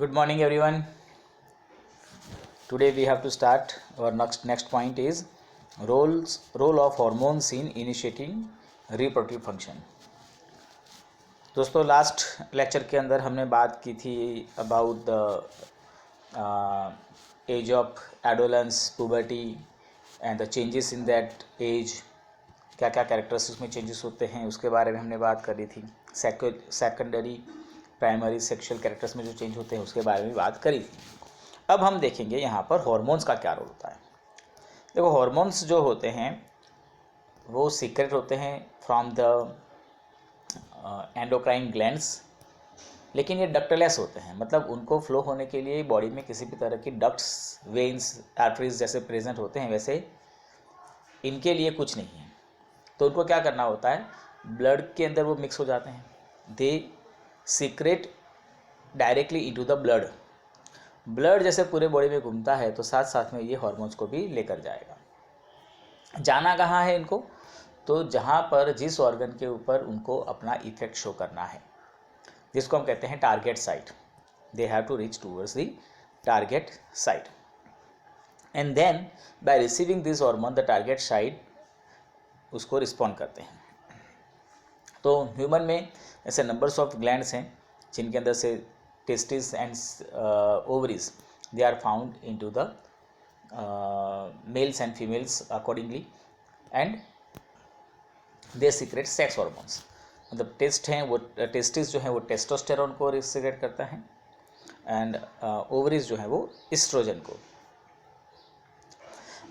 Good morning, everyone. Today we have to start. Our next point is role of hormones in initiating reproductive function. दोस्तों last lecture के अंदर हमने बात की थी about the age of adolescence puberty and the changes in that age. क्या क्या characteristics में चेंजेस होते हैं उसके बारे में हमने बात करी थी. सेकेंडरी प्राइमरी सेक्सुअल कैरेक्टर्स में जो चेंज होते हैं उसके बारे में बात करी थी. अब हम देखेंगे यहाँ पर हार्मोन्स का क्या रोल होता है. देखो हार्मोन्स जो होते हैं वो सीक्रेट होते हैं फ्रॉम द एंडोक्राइन ग्लैंड्स, लेकिन ये डक्टलेस होते हैं. मतलब उनको फ्लो होने के लिए बॉडी में किसी भी तरह की डक्ट्स, वेन्स, आर्टरीज जैसे प्रेजेंट होते हैं वैसे इनके लिए कुछ नहीं है. तो उनको क्या करना होता है, ब्लड के अंदर वो मिक्स हो जाते हैं. They secrete directly into the blood जैसे पूरे बॉडी में घूमता है तो साथ साथ में ये हार्मोन्स को भी लेकर जाएगा. जाना कहाँ है इनको, तो जहाँ पर जिस ऑर्गन के ऊपर उनको अपना इफेक्ट शो करना है, जिसको हम कहते हैं target site. They have to reach towards the target site and then by receiving this hormone the target site उसको रिस्पॉन्ड करते हैं. तो ह्यूमन में ऐसे नंबर्स ऑफ ग्लैंड्स हैं जिनके अंदर से testes and ovaries they are found into the males and females accordingly and they secrete sex hormones. मतलब टेस्ट हैं वो टेस्टिस जो है वो टेस्टोस्टेरोन को सिक्रेट करता है एंड ओवरीज जो है वो इस्ट्रोजन को.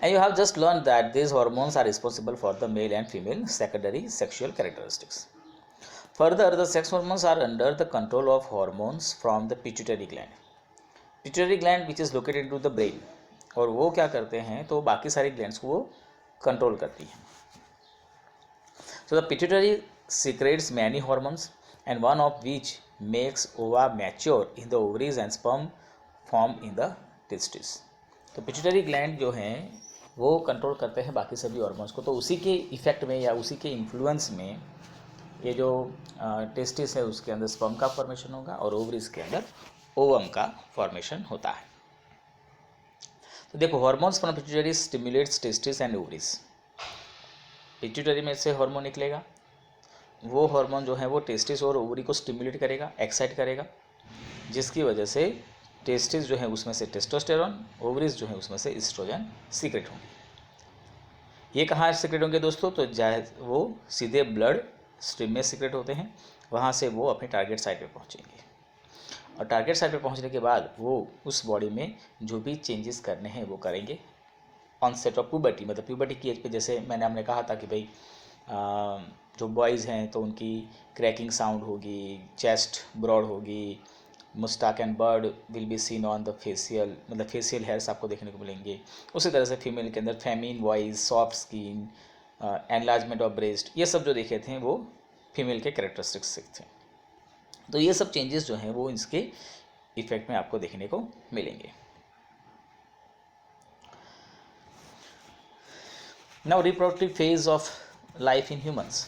And you have just learned that these hormones are responsible for the male and female secondary sexual characteristics. Further, the sex hormones are under the control of hormones from the pituitary gland. Pituitary gland which is located into the brain. और वो क्या करते हैं तो बाकी सारी glands को वो कंट्रोल करती हैं. So the pituitary secretes many hormones and one of which makes ova mature in the ovaries and sperm form in the testes. तो पिट्यूटरी ग्लैंड जो हैं वो कंट्रोल करते हैं बाकी सभी हार्मोन्स को. तो उसी के इफेक्ट में या उसी के इन्फ्लुएंस में ये जो टेस्टिस है उसके अंदर स्पर्म का फॉर्मेशन होगा और ओवरीज के अंदर ओवम का फॉर्मेशन होता है. तो देखो hormones from pituitary stimulates testis and ovaries. Pituitary में से हार्मोन निकलेगा, वो हार्मोन जो है वो टेस्टिस और ओवरी को स्टिमुलेट करेगा, एक्साइट करेगा, जिसकी वजह से टेस्टिस जो है उसमें से टेस्टोस्टेरोन, ओवरीज जो है उसमें से एस्ट्रोजन सीक्रेट होंगे. ये कहाँ सीक्रेट होंगे दोस्तों, तो चाहे वो सीधे ब्लड स्ट्रीम में सीक्रेट होते हैं, वहाँ से वो अपने टारगेट साइट पे पहुँचेंगे और टारगेट साइट पे पहुँचने के बाद वो उस बॉडी में जो भी चेंजेस करने हैं वो करेंगे. ऑनसेट ऑफ प्यूबर्टी, मतलब प्यूबर्टी की एज पे जैसे हमने कहा था कि भाई जो बॉयज़ हैं तो उनकी क्रैकिंग साउंड होगी, चेस्ट ब्रॉड होगी, moustache and beard will be seen on the facial, मतलब फेशियल हेयर्स आपको देखने को मिलेंगे. उसी तरह से फीमेल के अंदर feminine voice, soft skin, enlargement of breast, ये सब जो देखे थे वो फीमेल के कैरेक्टरिस्टिक्स थे. तो ये सब चेंजेस जो हैं वो इसके इफेक्ट में आपको देखने को मिलेंगे. Now reproductive phase of life in humans.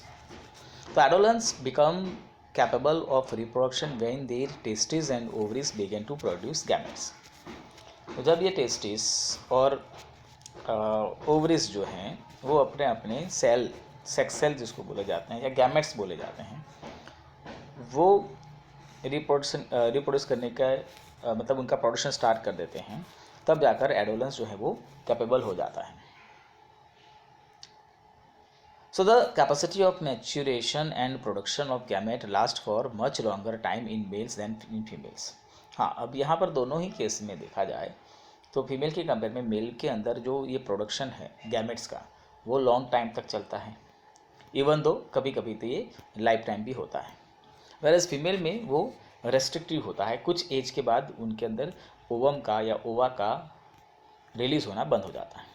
तो adolescence become capable of reproduction when their testis and ovaries begin to produce gametes. तो जब ये टेस्टिस और ओवरीज जो हैं वो अपने अपने सेल, सेक्स सेल जिसको बोले जाते हैं या गैमेट्स बोले जाते हैं, वो रिप्रोड्यूस करने का मतलब उनका प्रोडक्शन स्टार्ट कर देते हैं, तब जाकर एडोलेंस जो है वो कैपेबल हो जाता है. So the capacity of maturation and production of gamete last for much longer time in males than in females. हाँ, अब यहाँ पर दोनों ही केस में देखा जाए तो फीमेल के कंपेयर में मेल के अंदर जो ये प्रोडक्शन है गैमेट्स का वो लॉन्ग टाइम तक चलता है, इवन दो कभी कभी तो ये लाइफ टाइम भी होता है. वेरएज फीमेल में वो रेस्ट्रिक्टिव होता है, कुछ एज के बाद उनके अंदर ओवम का या ओवा का रिलीज होना बंद हो जाता है.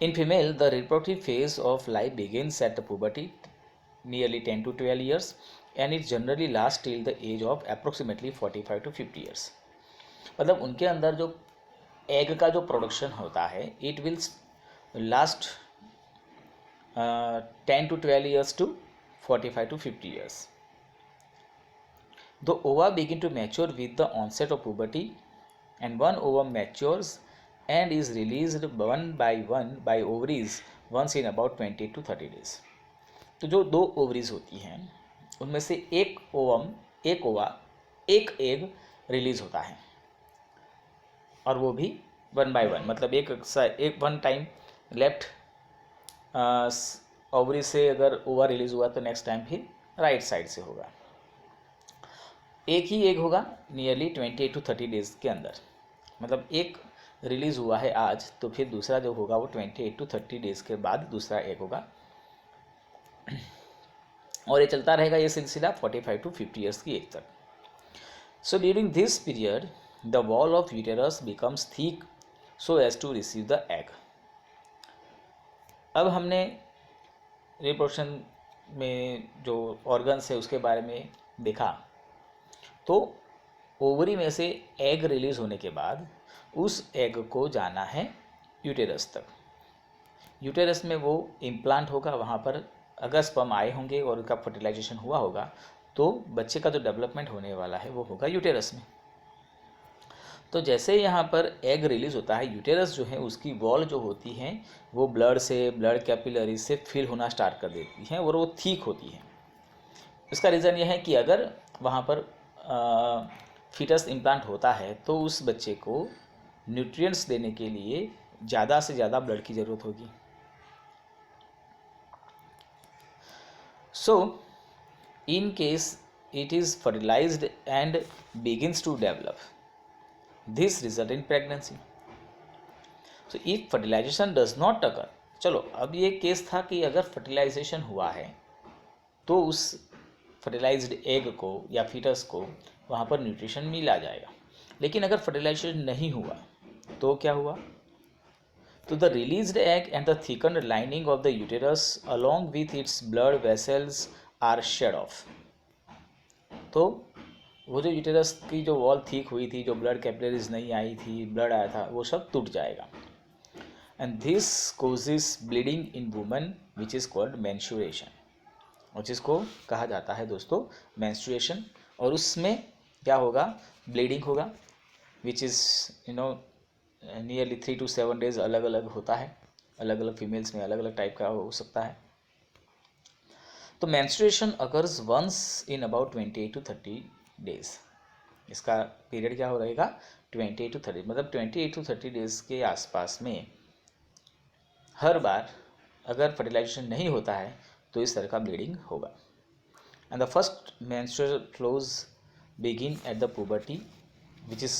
In female the reproductive phase of life begins at the puberty nearly 10 to 12 years and it generally last till the age of approximately 45 to 50 years. मतलब उनके अंदर जो एग का जो प्रोडक्शन होता है it will last 10 to 12 years to 45 to 50 years. The ova begin to mature with the onset of puberty, and one ovum matures and is released one by ovaries once in about 20 to 30 days. तो जो दो ovaries होती हैं उनमें से एक ovum, एक ओवा, एक एग रिलीज होता है, और वो भी वन बाय वन, मतलब एक वन टाइम लेफ्ट ओवरी से अगर ओवा रिलीज हुआ तो नेक्स्ट टाइम फिर राइट साइड से होगा। एक ही एग होगा नियरली 28 to 30 डेज के अंदर, मतलब एक रिलीज़ हुआ है आज तो फिर दूसरा जो होगा वो 28 to 30 डेज के बाद दूसरा एग होगा, और ये चलता रहेगा ये सिलसिला 45 to 50 ईयर्स की एज तक। So during this period the wall of uterus becomes thick so as to receive the egg. अब हमने रिप्रोडक्शन में जो ऑर्गन्स है उसके बारे में देखा, तो ओवरी में से एग रिलीज होने के बाद उस एग को जाना है यूटेरस तक। यूटेरस में वो इम्प्लांट होगा, वहाँ पर अगर स्पर्म आए होंगे और उनका फर्टिलाइजेशन हुआ होगा तो बच्चे का जो डेवलपमेंट होने वाला है वो होगा यूटेरस में। तो जैसे यहाँ पर एग रिलीज होता है, यूटेरस जो है उसकी वॉल जो होती है वो ब्लड कैपिलरी से फिल होना स्टार्ट कर देती है और वो थिक होती है। इसका रीज़न ये है कि अगर वहाँ पर फीटस इम्प्लांट होता है तो उस बच्चे को न्यूट्रिएंट्स देने के लिए ज़्यादा से ज़्यादा ब्लड की ज़रूरत होगी। So in case it is fertilized and begins to develop, this result in pregnancy. So if fertilization does not occur, चलो अब ये केस था कि अगर फर्टिलाइजेशन हुआ है तो उस फर्टिलाइज्ड एग को या फीटस को वहाँ पर न्यूट्रिशन मिल आ जाएगा, लेकिन अगर फर्टिलाइजेशन नहीं हुआ तो क्या हुआ, तो the released egg and the thickened lining of the uterus along with its blood vessels are shed off. तो वो जो यूटेरस की जो वॉल थिक हुई थी, जो ब्लड कैपिलरीज नहीं आई थी, ब्लड आया था, वो सब टूट जाएगा। And this causes bleeding in women which is called menstruation, और जिसको कहा जाता है दोस्तों मेंस्ट्रुएशन। और उसमें क्या होगा, ब्लीडिंग होगा, which is nearly 3 to 7 days अलग अलग होता है, अलग अलग फीमेल्स में अलग अलग टाइप का हो सकता है। तो menstruation occurs once in about 28 to 30 days. इसका पीरियड क्या हो रहेगा 28 to 30, मतलब 28 to 30 डेज के आसपास में हर बार अगर फर्टिलाइजेशन नहीं होता है तो इस तरह का ब्लीडिंग होगा। And the first menstrual flows begin at the puberty which is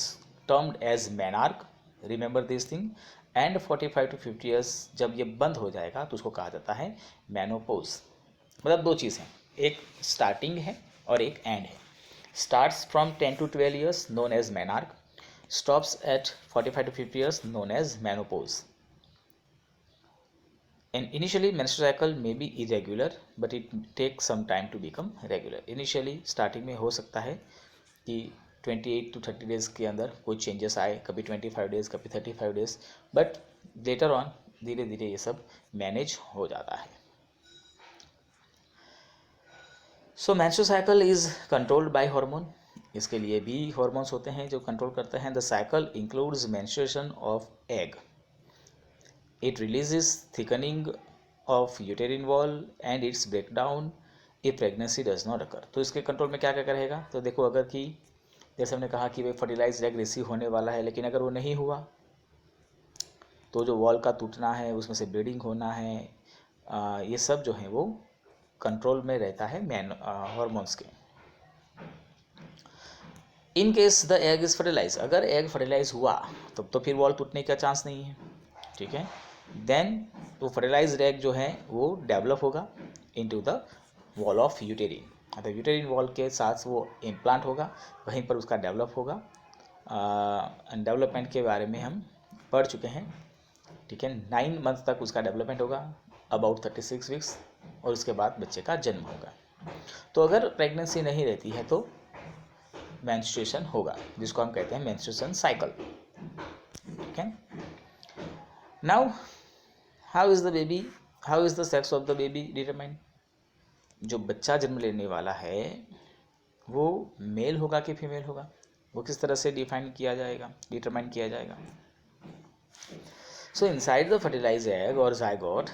termed as menarche, remember this thing. And 45 to 50 years जब ये बंद हो जाएगा तो उसको कहा जाता है मेनोपोज। मतलब दो चीज़ हैं, एक स्टार्टिंग है और एक एंड है। Starts from 10 to 12 years known as menarche, stops at 45 to 50 years known as menopause. And initially menstrual cycle may be irregular but it takes some time to become regular. Initially starting में हो सकता है कि 28 to 30 days के अंदर कोई changes आए, कभी 25 डेज, कभी 35 डेज, बट लेटर ऑन धीरे धीरे ये सब मैनेज हो जाता है। So menstrual cycle is controlled by hormone, इसके लिए भी हार्मोन्स होते हैं जो कंट्रोल करते हैं। The cycle includes menstruation of egg, it releases thickening of uterine wall and its breakdown if pregnancy does not occur। तो इसके कंट्रोल में क्या क्या करेगा, तो देखो अगर कि जैसे हमने कहा कि वे फर्टिलाइज्ड एग रिसीव होने वाला है, लेकिन अगर वो नहीं हुआ तो जो वॉल का टूटना है, उसमें से ब्लीडिंग होना है, ये सब जो है वो कंट्रोल में रहता है हार्मोन्स के। In case the egg is fertilise, अगर एग फर्टिलाइज हुआ तब तो फिर वॉल टूटने का चांस नहीं है, ठीक है। देन वो फर्टिलाइज्ड एग जो है वो डेवलप होगा इनटू द वॉल ऑफ यूटेरिन, मतलब यूटेरिन वॉल के साथ वो इम्प्लांट होगा, वहीं पर उसका डेवलप होगा। डेवलपमेंट के बारे में हम पढ़ चुके हैं, ठीक है। 9 मंथ तक उसका डेवलपमेंट होगा, अबाउट 36 वीक्स, और उसके बाद बच्चे का जन्म होगा। तो अगर प्रेगनेंसी नहीं रहती है तो मेंस्ट्रुएशन होगा, जिसको हम कहते हैं मेंस्ट्रुएशन साइकिल, ठीक है। Now how is the sex of the baby determined. जो बच्चा जन्म लेने वाला है वो मेल होगा कि फीमेल होगा, वो किस तरह से डिटरमाइन किया जाएगा। So inside the fertilize egg और zygote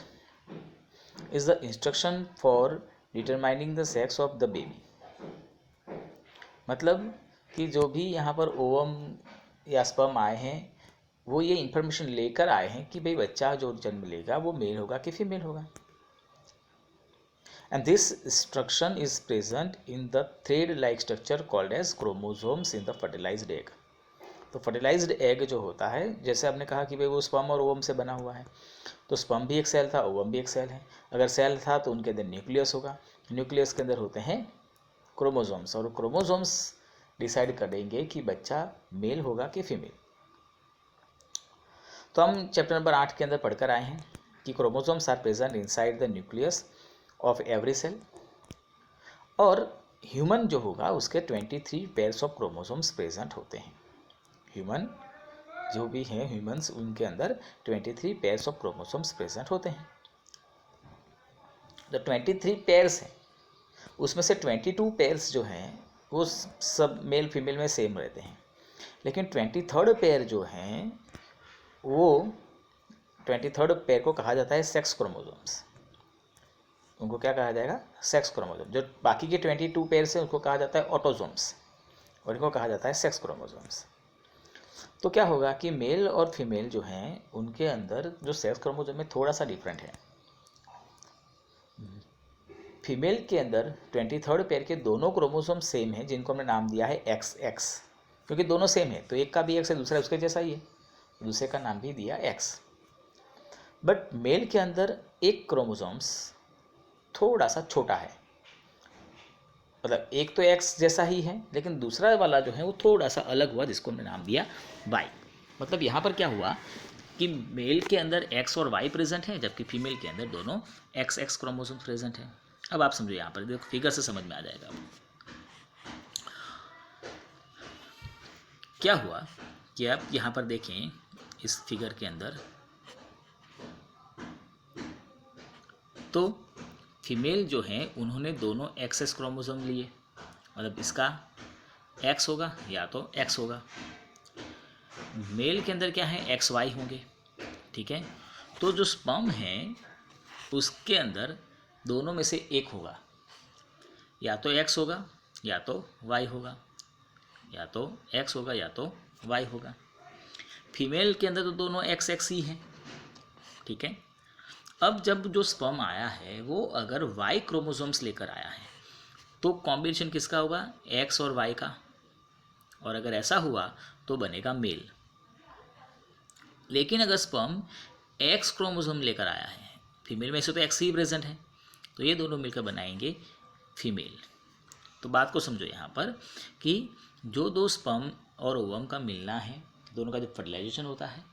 is the instruction for determining the sex of the baby. मतलब कि जो भी यहाँ पर ओवम या स्पर्म आए हैं वो ये इंफॉर्मेशन लेकर आए हैं कि भाई बच्चा जो जन्म लेगा वो मेल होगा कि फीमेल होगा। And this structure is present in the thread-like structure called as chromosomes in the fertilized egg। तो फर्टिलाइज्ड एग जो होता है, जैसे आपने कहा कि भाई वो स्पर्म और ओवम से बना हुआ है, तो स्पर्म भी एक सेल था, ओवम भी एक सेल है। अगर सेल था तो उनके अंदर न्यूक्लियस होगा, न्यूक्लियस के अंदर होते हैं क्रोमोसोम्स, और क्रोमोसोम्स डिसाइड करेंगे कि बच्चा मेल होगा कि फीमेल। तो हम चैप्टर नंबर 8 के अंदर पढ़कर आए हैं कि chromosomes are present inside the nucleus of every cell, और ह्यूमन जो होगा उसके 23 पेयर्स ऑफ क्रोमोसोम्स प्रेजेंट होते हैं। ह्यूमन जो भी हैं ह्यूमंस, उनके अंदर 23 पेयर्स ऑफ क्रोमोसोम्स प्रेजेंट होते हैं। जो 23 पेयर्स हैं उसमें से 22 पेयर्स जो हैं वो सब मेल फीमेल में सेम रहते हैं, लेकिन 23rd पेयर जो हैं वो 23rd पेयर को कहा जाता है सेक्स क्रोमोसोम्स। उनको क्या कहा जाएगा? Sex chromosome. जो बाकी के 22 पेयर्स हैं उनको कहा जाता है ऑटोसोम्स, और इनको कहा जाता है सेक्स क्रोमोसोम्स। तो क्या होगा कि मेल और फीमेल जो हैं उनके अंदर जो सेक्स क्रोमोसोम है थोड़ा सा डिफरेंट है। फीमेल के अंदर 23rd पेयर के दोनों क्रोमोसोम सेम हैं, जिनको हमने नाम दिया है XX, क्योंकि दोनों सेम है, तो एक का भी X है, दूसरा उसके जैसा ही है, दूसरे का नाम भी दिया X। बट मेल के अंदर एक क्रोमोसोम्स थोड़ा सा छोटा है, मतलब एक तो X जैसा ही है लेकिन दूसरा वाला जो है वो थोड़ा सा अलग हुआ, जिसको हमने नाम दिया Y। मतलब यहाँ पर क्या हुआ कि मेल के अंदर X और Y प्रेजेंट है, जबकि फीमेल के अंदर दोनों XX क्रोमोसोम प्रेजेंट है। अब आप समझो, यहाँ पर देखो फिगर से समझ में आ जाएगा। क्या हुआ कि आप यहाँ पर देखें इस फिगर के अंदर, तो फीमेल जो हैं उन्होंने दोनों XX क्रोमोसोम लिए, मतलब इसका X होगा या तो X होगा। मेल के अंदर क्या है? XY होंगे, ठीक है। तो जो स्पर्म है उसके अंदर दोनों में से एक होगा, या तो X होगा या तो Y होगा, या तो X होगा या तो Y होगा। फीमेल के अंदर तो दोनों XX ही हैं, ठीक है। अब जब जो स्पर्म आया है वो अगर Y क्रोमोसोम्स लेकर आया है तो कॉम्बिनेशन किसका होगा? X और Y का, और अगर ऐसा हुआ तो बनेगा मेल। लेकिन अगर स्पर्म X क्रोमोसोम लेकर आया है, फीमेल में से तो X ही प्रेजेंट है, तो ये दोनों मिलकर बनाएंगे फीमेल। तो बात को समझो यहाँ पर कि जो दो स्पर्म और ओवम का मिलना है, दोनों का जब फर्टिलाइजेशन होता है,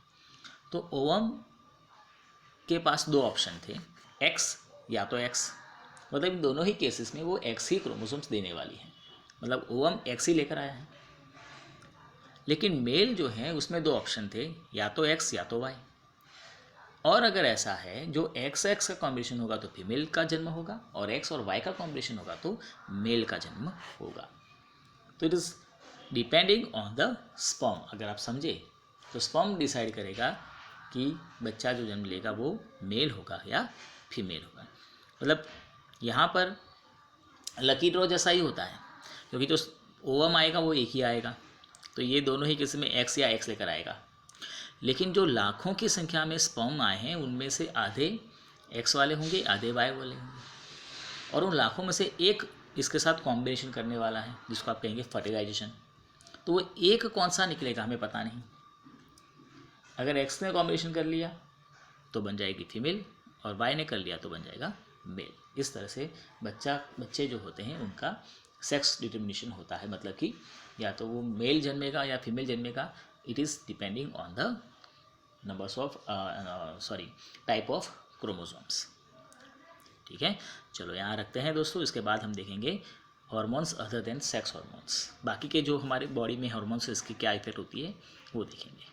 तो ओवम के पास दो ऑप्शन थे, X या तो X, मतलब इन दोनों ही केसेस में वो X ही क्रोमोसोम्स देने वाली है, मतलब ओवम X ही लेकर आया है। लेकिन मेल जो है उसमें दो ऑप्शन थे, या तो X या तो Y, और अगर ऐसा है जो XX का कॉम्बिनेशन होगा तो फीमेल का जन्म होगा, और X और Y का कॉम्बिनेशन होगा तो मेल का जन्म होगा। तो it is depending on the sperm. अगर आप समझे तो स्पर्म डिसाइड करेगा कि बच्चा जो जन्म लेगा वो मेल होगा या फीमेल होगा। मतलब यहाँ पर लकी ड्रॉ जैसा ही होता है, क्योंकि जो ओवम आएगा वो एक ही आएगा, तो ये दोनों ही किसी में X या X लेकर आएगा। लेकिन जो लाखों की संख्या में स्पर्म आए हैं उनमें से आधे X वाले होंगे, आधे Y वाले होंगे, और उन लाखों में से एक इसके साथ कॉम्बिनेशन करने वाला है, जिसको आप कहेंगे फर्टिलाइजेशन। तो वो एक कौन सा निकलेगा हमें पता नहीं। अगर X ने कॉम्बिनेशन कर लिया तो बन जाएगी फीमेल, और Y ने कर लिया तो बन जाएगा मेल। इस तरह से बच्चे जो होते हैं उनका सेक्स डिटर्मिनेशन होता है, मतलब कि या तो वो मेल जन्मेगा या फीमेल जन्मेगा। It is depending on the numbers of type of chromosomes, ठीक है। चलो यहाँ रखते हैं दोस्तों, इसके बाद हम देखेंगे hormones other than sex hormones. बाकी के जो हमारे बॉडी में हार्मोन्स इसकी क्या इफेक्ट होती है वो देखेंगे।